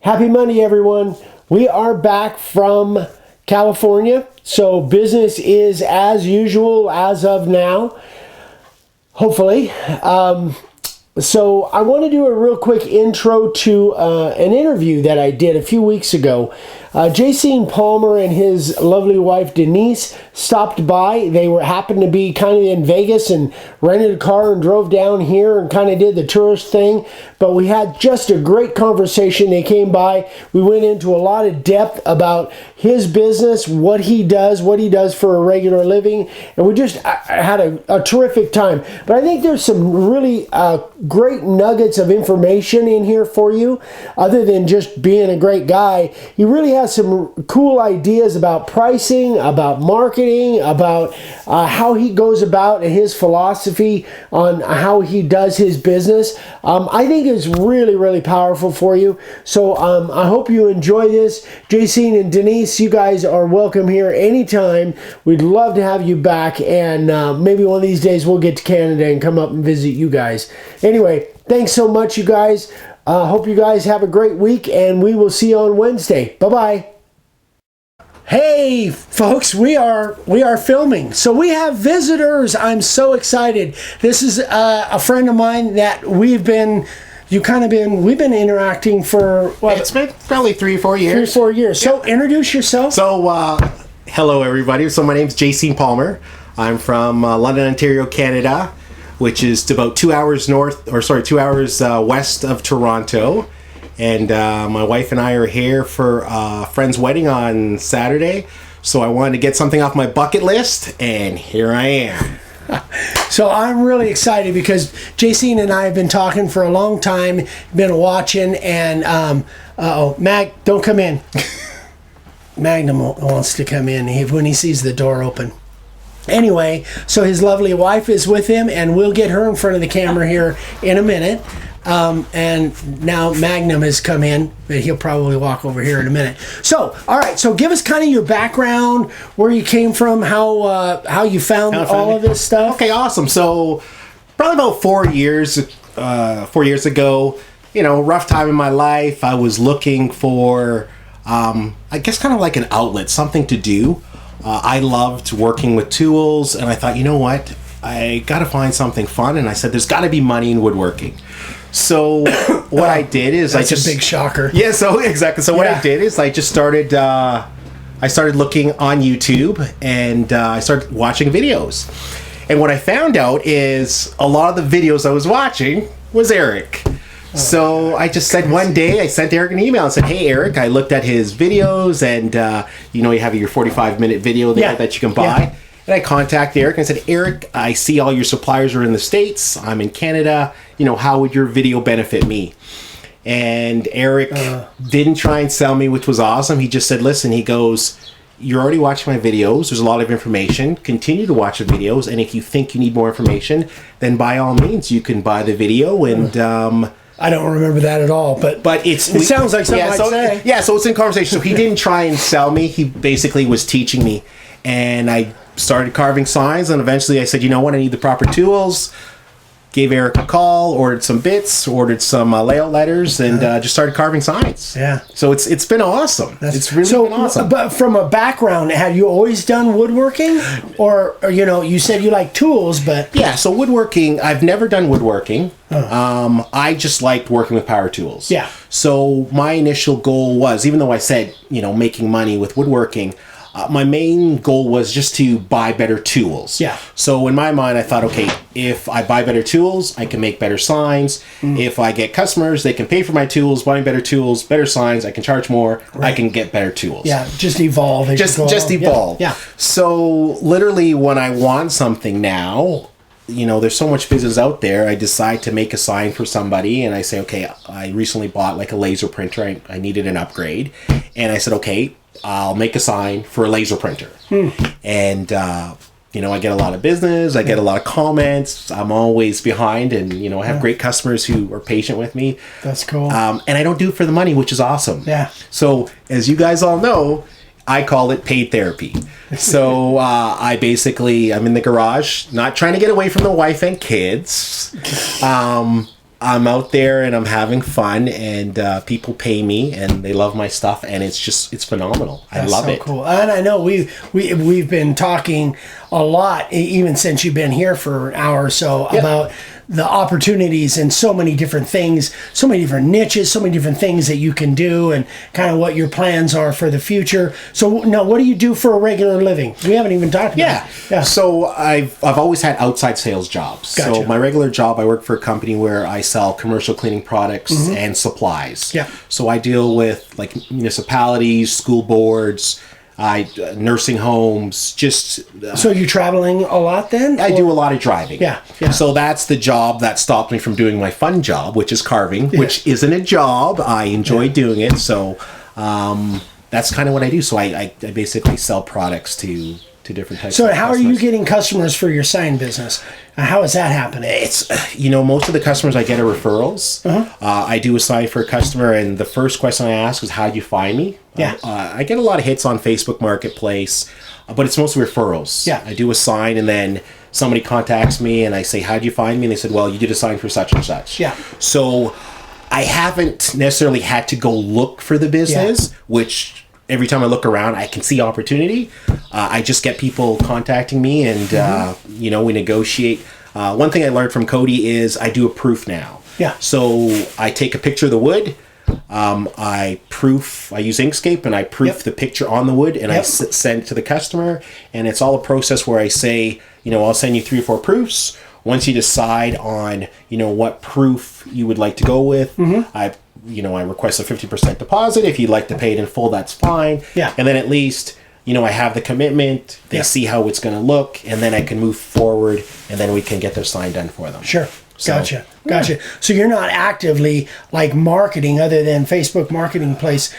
Happy Monday, everyone. We are back from California, so business is as usual as of now, hopefully. So I want to do a real quick intro to an interview that I did a few weeks ago. Jaycine Palmer and his lovely wife Denise stopped by. They happened to be kind of in Vegas and rented a car and drove down here and kind of did the tourist thing. But we had just a great conversation. They came by. We went into a lot of depth about his business, what he does for a regular living. And we just had a terrific time. But I think there's some really great nuggets of information in here for you. Other than just being a great guy, he really has some cool ideas about pricing, about marketing, about how he goes about and his philosophy on how he does his business. I think it's really, really powerful for you. So I hope you enjoy this. Jaycine and Denise, you guys are welcome here anytime. We'd love to have you back, and maybe one of these days we'll get to Canada and come up and visit you guys. Anyway, thanks so much, you guys. Hope you guys have a great week, and we will see you on Wednesday. Bye-bye. Hey, folks, we are filming. So we have visitors. I'm so excited. This is a friend of mine that we've been interacting for, what? It's been probably 3 or 4 years. 3 or 4 years. So introduce yourself. So, hello, everybody. So my name's Jaycine Palmer. I'm from London, Ontario, Canada, which is about 2 hours west of Toronto. And my wife and I are here for a friend's wedding on Saturday. So I wanted to get something off my bucket list, and here I am. So I'm really excited because Jaycine and I have been talking for a long time, been watching, and Mag, don't come in. Magnum wants to come in when he sees the door open. Anyway, so his lovely wife is with him, and we'll get her in front of the camera here in a minute. And now Magnum has come in, but he'll probably walk over here in a minute. So, all right. So, give us kind of your background, where you came from, how you found all of this stuff. Okay, awesome. So, probably about 4 years ago, rough time in my life. I was looking for, I guess, kind of like an outlet, something to do. I loved working with tools, and I thought, you know what? I got to find something fun. And I said, there's got to be money in woodworking. So what I did is that's a big shocker. Yeah, so exactly. So what I did is I just started looking on YouTube, and I started watching videos. And what I found out is a lot of the videos I was watching was Eric. So I just said one day, I sent Eric an email and said, hey, Eric, I looked at his videos, and you have your 45-minute video there that you can buy. Yeah. And I contacted Eric and I said, Eric, I see all your suppliers are in the States. I'm in Canada. How would your video benefit me? And Eric didn't try and sell me, which was awesome. He just said, listen, he goes, you're already watching my videos. There's a lot of information. Continue to watch the videos. And if you think you need more information, then by all means, you can buy the video. And I don't remember that at all, but it sounds like something I'd say. Yeah, so it's in conversation. So he didn't try and sell me. He basically was teaching me. And I started carving signs, and eventually I said, you know what, I need the proper tools. Gave Eric a call, ordered some bits, ordered some layout letters, and just started carving signs. Yeah. So it's been awesome. It's really been awesome. But from a background, have you always done woodworking? Or you said you like tools, but... Yeah, so woodworking, I've never done woodworking. I just liked working with power tools. Yeah. So my initial goal was, even though I said, making money with woodworking, my main goal was just to buy better tools. Yeah. So in my mind, I thought, okay, if I buy better tools, I can make better signs. If I get customers, they can pay for my tools, buying better tools, better signs. I can charge more. Right. I can get better tools. Yeah, just evolve. Just evolve. Yeah. So literally, when I want something now, there's so much business out there. I decide to make a sign for somebody, and I say, okay, I recently bought like a laser printer. I needed an upgrade, and I said, okay, I'll make a sign for a laser printer. And, I get a lot of business. I get a lot of comments. I'm always behind, and, I have great customers who are patient with me. That's cool. And I don't do it for the money, which is awesome. Yeah. So as you guys all know, I call it paid therapy. So I'm in the garage, not trying to get away from the wife and kids. I'm out there and I'm having fun, and people pay me and they love my stuff, and it's phenomenal. I love it. Cool. And I know we've been talking a lot, even since you've been here for an hour or so, about the opportunities and so many different things, so many different niches, so many different things that you can do, and kind of what your plans are for the future. So now, what do you do for a regular living? We haven't even talked about it. Yeah. So I've always had outside sales jobs. Gotcha. So my regular job, I work for a company where I sell commercial cleaning products and supplies. Yeah. So I deal with like municipalities, school boards, nursing homes, just... So you're traveling a lot then? I do a lot of driving. Yeah. So that's the job that stopped me from doing my fun job, which is carving, which isn't a job. I enjoy doing it. So that's kind of what I do. So I basically sell products to different types of customers. So how are you getting customers for your sign business? How is that happening? It's, most of the customers I get are referrals. I do a sign for a customer, and the first question I ask is, how do you find me? Yeah. I get a lot of hits on Facebook Marketplace, but it's mostly referrals. Yeah. I do a sign, and then somebody contacts me, and I say, how do you find me? And they said, well, you did a sign for such and such. Yeah. So I haven't necessarily had to go look for the business, which... Every time I look around, I can see opportunity. I just get people contacting me, and we negotiate. One thing I learned from Cody is I do a proof now. Yeah. So I take a picture of the wood. I use Inkscape, and I proof the picture on the wood, and I send it to the customer. And it's all a process where I say, I'll send you 3 or 4 proofs. Once you decide on, what proof you would like to go with, I request a 50% deposit. If you'd like to pay it in full, that's fine. Yeah. And then at least, I have the commitment. They see how it's going to look, and then I can move forward, and then we can get their sign done for them. Sure. Gotcha. So you're not actively like marketing other than Facebook Marketplace.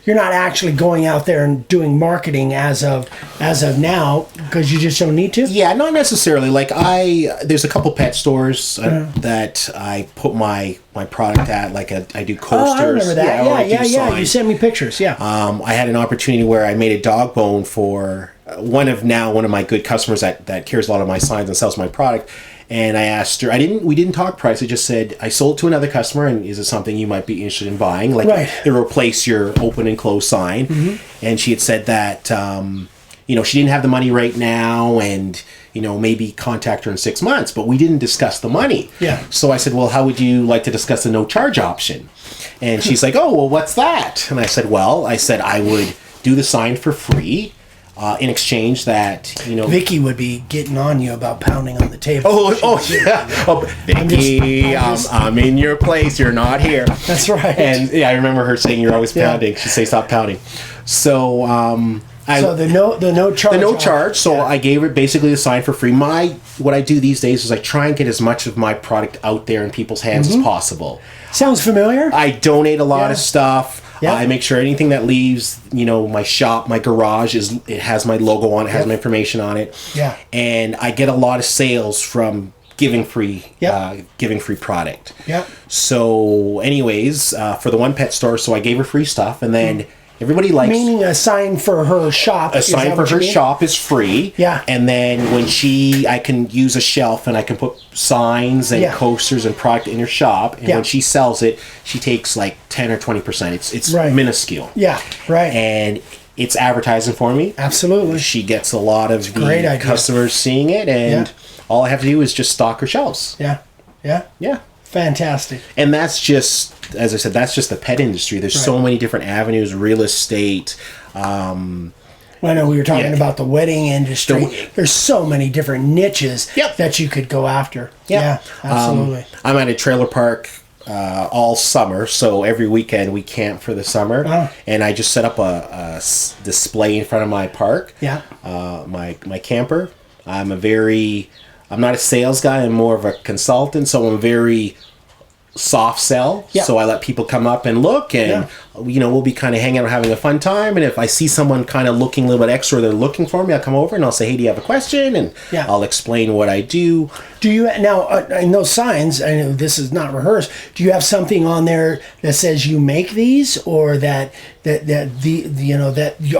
You're not actually going out there and doing marketing as of now, because you just don't need to? Yeah, not necessarily. Like there's a couple pet stores that I put my product at. Like I do coasters. Oh, I remember that. Yeah. You sent me pictures. Yeah. I had an opportunity where I made a dog bone for one of my good customers that carries a lot of my signs and sells my product. And I asked her, we didn't talk price. I just said, I sold to another customer, and is it something you might be interested in buying? Like, to replace your open and close sign. And she had said that, she didn't have the money right now, and, maybe contact her in 6 months. But we didn't discuss the money. Yeah. So I said, well, how would you like to discuss the no charge option? And she's like, oh, well, what's that? And I said, I would do the sign for free. In exchange that, Vicky would be getting on you about pounding on the table. Vicky, I'm in your place. You're not here. That's right. And I remember her saying, you're always pounding. She'd say, stop pounding. So, the no charge. The no charge. So I gave her basically the sign for free. What I do these days is I try and get as much of my product out there in people's hands as possible. Sounds familiar. I donate a lot of stuff. Yeah. I make sure anything that leaves, my shop, my garage, it has my logo on it, has my information on it. Yeah. And I get a lot of sales from giving free product. Yeah. So anyways, for the one pet store, so I gave her free stuff, and then everybody likes... Meaning a sign for her shop. A sign for her shop is free. Yeah. And then I can use a shelf, and I can put signs and coasters and product in her shop. And when she sells it, she takes like 10 or 20%. It's minuscule. Yeah, right. And it's advertising for me. Absolutely. She gets a lot of the customers seeing it, and all I have to do is just stock her shelves. Yeah. Fantastic. And that's just, as I said, that's just the pet industry. There's so many different avenues, real estate. I know we were talking about the wedding industry. There's so many different niches that you could go after. Yeah, absolutely. I'm at a trailer park all summer, so every weekend we camp for the summer. And I just set up a display in front of my park. Yeah. My camper. I'm not a sales guy. I'm more of a consultant, so I'm very soft sell. Yeah. So I let people come up and look, and we'll be kind of hanging out, having a fun time. And if I see someone kind of looking a little bit extra, they're looking for me, I'll come over and I'll say, hey, do you have a question? And I'll explain what I do. Do you now in those signs? I know this is not rehearsed. Do you have something on there that says you make these, or that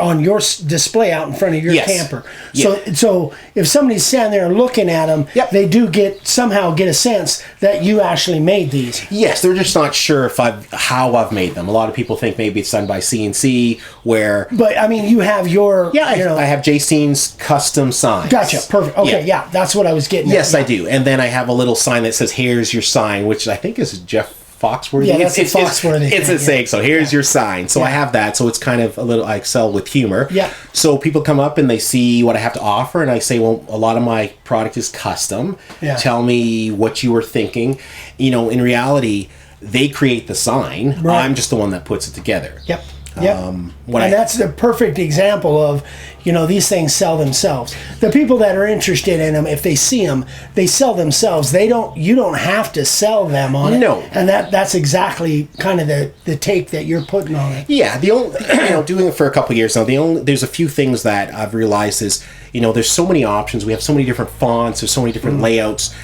on your display out in front of your camper? So if somebody's standing there looking at them, they do somehow get a sense that you actually made these. Yes, they're just not sure how I've made them. A lot of people think maybe it's done by CNC, where. But I mean, you have your. Yeah, I have Jacene's custom signs. Gotcha. Perfect. Okay. Yeah, that's what I was getting. Yes, I do. And then I have a little sign that says, "Here's your sign," which I think is Jeff Foxworthy. Yeah, that's Foxworthy. It's a saying. So here's your sign. So I have that. So it's kind of a little, I excel with humor. Yeah. So people come up and they see what I have to offer, and I say, well, a lot of my product is custom. Yeah. Tell me what you were thinking. In reality, they create the sign. Right. I'm just the one that puts it together. Yep. And that's the perfect example of, these things sell themselves. The people that are interested in them, if they see them, they sell themselves. You don't have to sell them on it. No. And that's exactly kind of the take that you're putting on it. Yeah. The only, doing it for a couple of years now, there's a few things that I've realized is, there's so many options. We have so many different fonts. There's so many different layouts.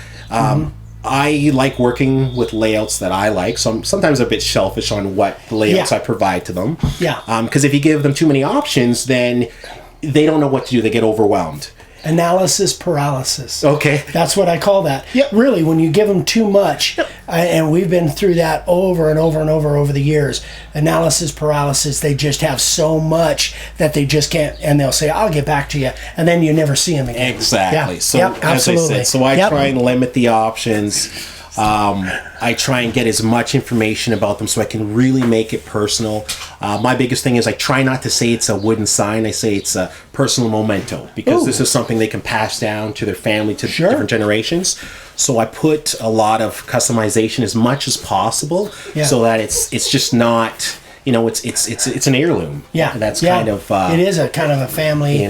I like working with layouts that I like, so I'm sometimes a bit selfish on what layouts I provide to them. Yeah. Because if you give them too many options, then they don't know what to do. They get overwhelmed. Analysis paralysis. Okay. That's what I call that. Yep. Really, when you give them too much, and we've been through that over and over and over the years, analysis paralysis, they just have so much that they just can't, and they'll say, I'll get back to you, and then you never see them again. Exactly. Yeah. So, absolutely. I said, I try and limit the options. I try and get as much information about them so I can really make it personal. My biggest thing is I try not to say it's a wooden sign. I say it's a personal memento, because this is something they can pass down to their family, to different generations. So I put a lot of customization as much as possible so that it's just not... it's an heirloom. Yeah, and that's kind of it is a kind of a family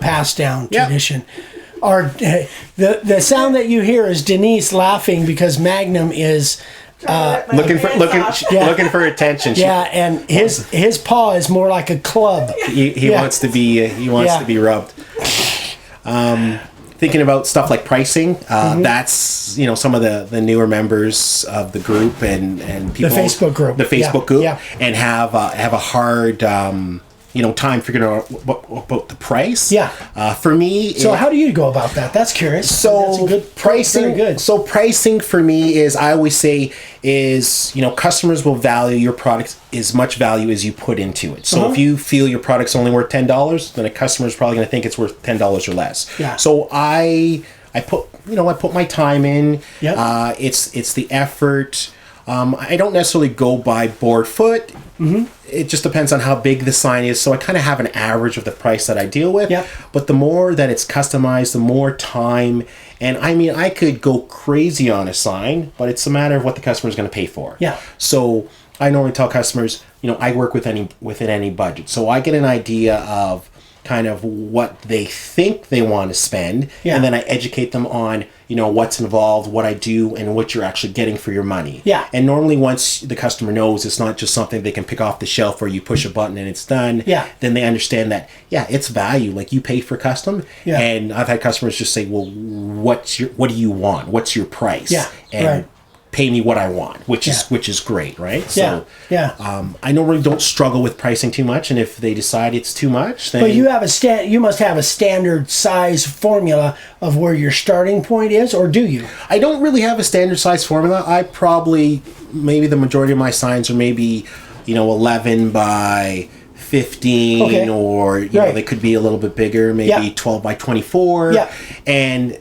passed down tradition. The sound that you hear is Denise laughing because Magnum is looking for attention. And his paw is more like a club. He wants to be to be rubbed. Thinking about stuff like pricing, that's some of the newer members of the group and people, the Facebook group, and have a hard time figuring out about the price. For me, so how do you go about that? That's curious. So that's a good pricing. Very good. So pricing for me is, I always say, is customers will value your product as much value as you put into it. So if you feel your product's only worth $10, then a customer is probably going to think it's worth $10 or less. Yeah. So I put my time in. Yep. It's the effort. I don't necessarily go by board foot. It just depends on how big the sign is. So I kind of have an average of the price that I deal with. Yep. But the more that it's customized, the more time. And I could go crazy on a sign, but it's a matter of what the customer is going to pay for. Yeah. So I normally tell customers, I work within any budget. So I get an idea of kind of what they think they want to spend, and then I educate them on what's involved, what I do, and what you're actually getting for your money. And normally once the customer knows it's not just something they can pick off the shelf where you push a button and it's done, then they understand that it's value, like you pay for custom. And I've had customers just say, well, what do you want, what's your price? And pay me what I want, which is great, right? So I normally don't struggle with pricing too much, and if they decide it's too much, then... But you must have a standard size formula of where your starting point is, or do you? I don't really have a standard size formula. Maybe the majority of my signs are maybe 11 by 15, or they could be a little bit bigger, maybe 12 by 24. And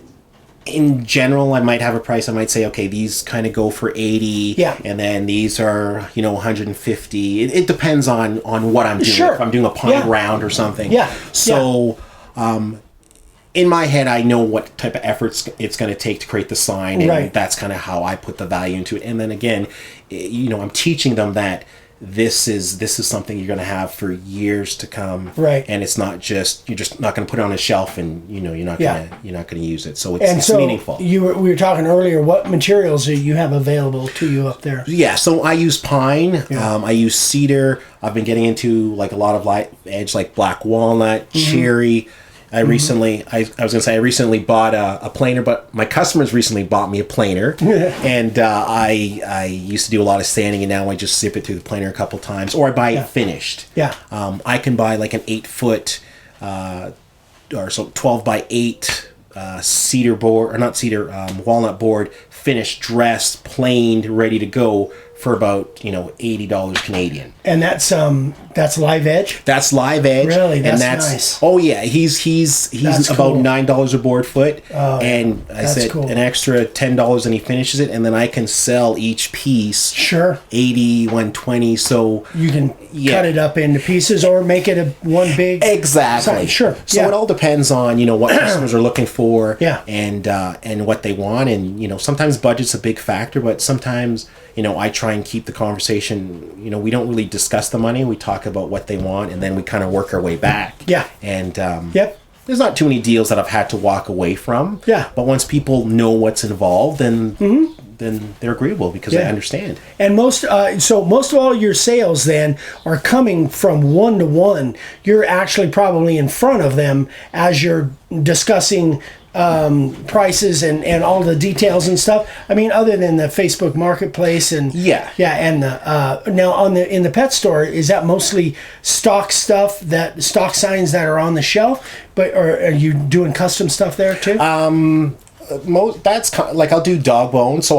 in general, I might have a price. I might say, okay, these kind of go for 80, and then these are 150. It depends on what I'm doing. Sure. If I'm doing a pine round or something. So in my head, I know what type of efforts it's going to take to create the sign, and that's kind of how I put the value into it. And then again, I'm teaching them that this is something you're going to have for years to come, right? And it's not just you're just not going to put it on a shelf and you're not going to use it. So it's so meaningful. We were talking earlier. What materials do you have available to you up there? Yeah, so I use pine. I use cedar. I've been getting into like a lot of light edge, like black walnut, cherry. I recently bought a planer, but my customers recently bought me a planer, and I used to do a lot of sanding, and now I just zip it through the planer a couple times, or I buy it finished. Yeah. I can buy like an 8-foot, or so 12 by 8 cedar board, or not cedar, walnut board, finished, dressed, planed, ready to go for about $80 Canadian. And that's live edge. That's live edge. Really, that's nice. Oh yeah, he's That's about cool. $9 a board foot, and I that's said cool. an extra $10, and he finishes it, and then I can sell each piece. Sure. 80, 120. So you can cut it up into pieces or make it one big. Exactly. Size. Sure. So it all depends on what customers are looking for. Yeah. And what they want, and sometimes budget's a big factor, but sometimes I try and keep the conversation. We don't really discuss the money. We talk about what they want, and then we kind of work our way back. Yeah. And Yep. there's not too many deals that I've had to walk away from. Yeah. But once people know what's involved, then they're agreeable because they understand. And most of all your sales then are coming from one-to-one. You're actually probably in front of them as you're discussing prices and all the details and stuff. I mean, other than the Facebook Marketplace and and the now in the pet store, is that mostly stock stuff, that stock signs that are on the shelf, or are you doing custom stuff there too? That's like I'll do dog bone, so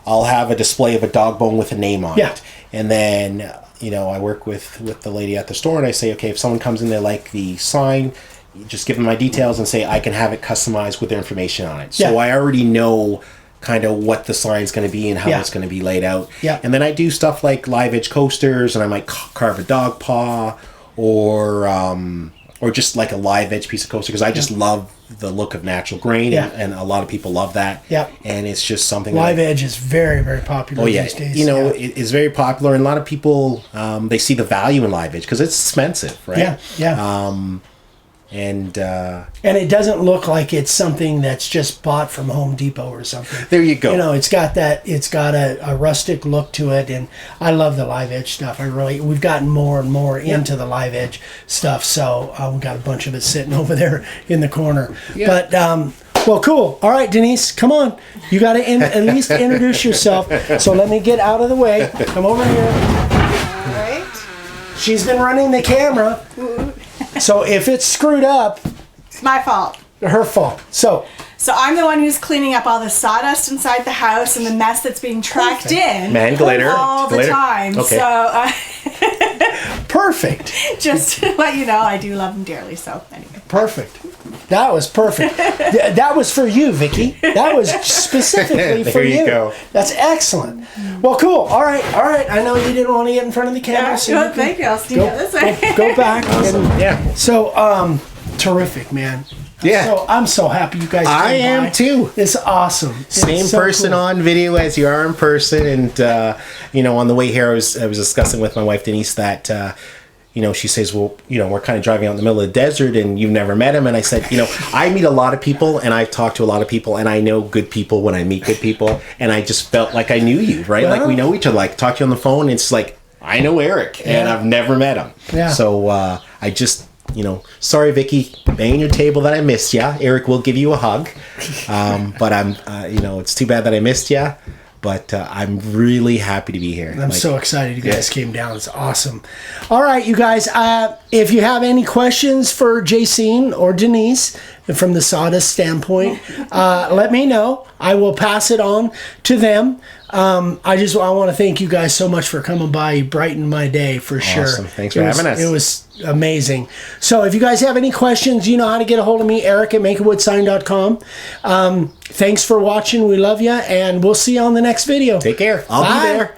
I'll have a display of a dog bone with a name on it, and then I work with the lady at the store, and I say, okay, if someone comes in, they like the sign, you just give them my details and say I can have it customized with their information on it. So I already know kind of what the sign's going to be and how it's going to be laid out. Yeah. And then I do stuff like live edge coasters, and I might carve a dog paw or just like a live edge piece of coaster, because I just love the look of natural grain, and a lot of people love that. Yeah. And it's just something live edge is very, very popular these days. It's very popular, and a lot of people they see the value in live edge because it's expensive, right? And it doesn't look like it's something that's just bought from Home Depot or something. There you go. It's got a rustic look to it, and I love the live edge stuff. We've gotten more and more into the live edge stuff, so we've got a bunch of it sitting over there in the corner. Yeah. But well, cool. All right, Denise, come on. You got to at least introduce yourself. So let me get out of the way. Come over here. All right. She's been running the camera. So if it's screwed up, it's my fault. Her fault. So I'm the one who's cleaning up all the sawdust inside the house and the mess that's being tracked in man glitter all the time. Okay. So perfect. Just to let you know, I do love them dearly. So anyway. Perfect. That was perfect. That was for you, Vicky. That was specifically for you. There you go. That's excellent. Well, cool. All right. I know you didn't want to get in front of the camera. Yeah, so thank you. I'll stand this way. Go back. Awesome. So, terrific, man. Yeah. So I'm so happy you guys came I am by. too. It's awesome. Same so person cool. on video as you are in person, and on the way here, I was discussing with my wife Denise that she says, well, we're kind of driving out in the middle of the desert, and you've never met him, and I said, I meet a lot of people, and I've talked to a lot of people, and I know good people when I meet good people, and I just felt like I knew you, right? Like we know each other, like talk to you on the phone, and it's like I know Eric, and I've never met him. Yeah. So I just. Sorry, Vicky, banging your table that I missed ya. Eric will give you a hug. But I'm, it's too bad that I missed ya. But I'm really happy to be here. I'm so excited you guys came down. It's awesome. All right, you guys, if you have any questions for Jacine or Denise from the sawdust standpoint, let me know. I will pass it on to them. I want to thank you guys so much for coming by. You brightened my day for sure. Awesome. Thanks for having us. It was amazing. So if you guys have any questions, you know how to get a hold of me, Eric at makeawoodsign.com. Thanks for watching. We love you, and we'll see you on the next video. Take care. I'll be there.